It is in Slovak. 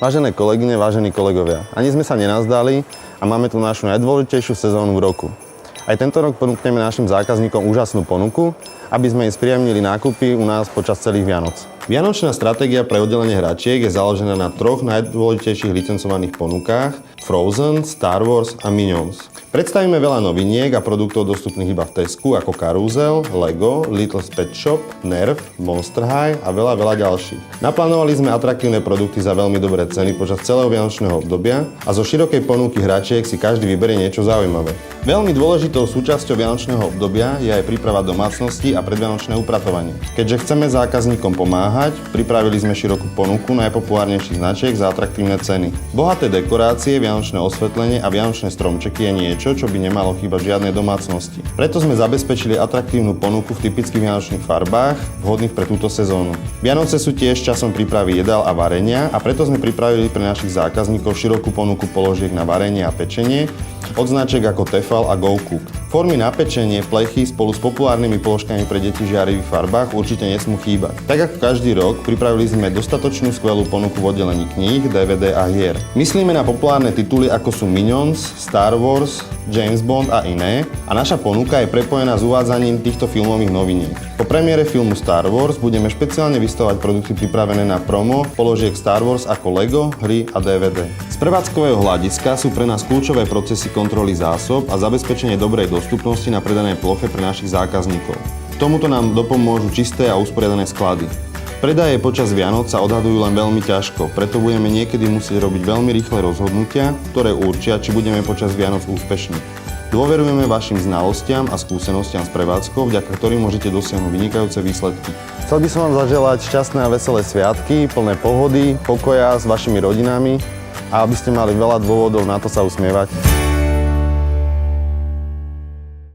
Vážené kolegyne, vážení kolegovia, ani sme sa nenazdali a máme tu našu najdôležitejšiu sezónu v roku. Aj tento rok ponúkneme našim zákazníkom úžasnú ponuku, aby sme im spríjemnili nákupy u nás počas celých Vianoc. Vianočná stratégia pre oddelenie hračiek je založená na troch najdôležitejších licencovaných ponukách Frozen, Star Wars a Minions. Predstavíme veľa noviniek a produktov dostupných iba v Tesku ako Carousel, Lego, Little Pet Shop, Nerf, Monster High a veľa ďalších. Naplánovali sme atraktívne produkty za veľmi dobré ceny počas celého vianočného obdobia a zo širokej ponuky hračiek si každý vyberie niečo zaujímavé. Veľmi dôležitou súčasťou vianočného obdobia je aj príprava domácnosti a predvianočné upratovanie. Keďže chceme zákazníkom pomáhať, pripravili sme širokú ponuku najpopulárnejších značiek za atraktívne ceny. Bohaté dekorácie, vianočné osvetlenie a vianočné stromčeky je niečo, čo by nemalo chýbať v žiadnej domácnosti. Preto sme zabezpečili atraktívnu ponuku v typických vianočných farbách, vhodných pre túto sezónu. Vianoce sú tiež časom prípravy jedál a varenia a preto sme pripravili pre našich zákazníkov širokú ponuku položiek na varenie a pečenie od značiek ako Tefal a Go Cook. Formy na pečenie, plechy spolu s populárnymi položkami pre deti v žiarivých farbách určite nesmú chýbať. Tak ako každý rok, pripravili sme dostatočnú skvelú ponuku v oddelení kníh, DVD a hier. Myslíme na populárne tituly ako sú Minions, Star Wars, James Bond a iné a naša ponuka je prepojená s uvádzaním týchto filmových noviniek. Po premiére filmu Star Wars budeme špeciálne vystavovať produkty pripravené na promo položiek Star Wars ako Lego, hry a DVD. Z prevádzkového hľadiska sú pre nás kľúčové procesy kontroly zásob a zabezpečenie dobrej dostupnosti na predanej ploche pre našich zákazníkov. K tomuto nám dopomôžu čisté a usporiadané sklady. Predaje počas Vianoc sa odhadujú len veľmi ťažko, preto budeme niekedy musieť robiť veľmi rýchle rozhodnutia, ktoré určia, či budeme počas Vianoc úspešní. Dôverujeme vašim znalostiam a skúsenostiam s prevádzkou, vďaka ktorým môžete dosiahnuť vynikajúce výsledky. Chcel by som vám zaželať šťastné a veselé sviatky, plné pohody, pokoja s vašimi rodinami a aby ste mali veľa dôvodov na to sa usmievať.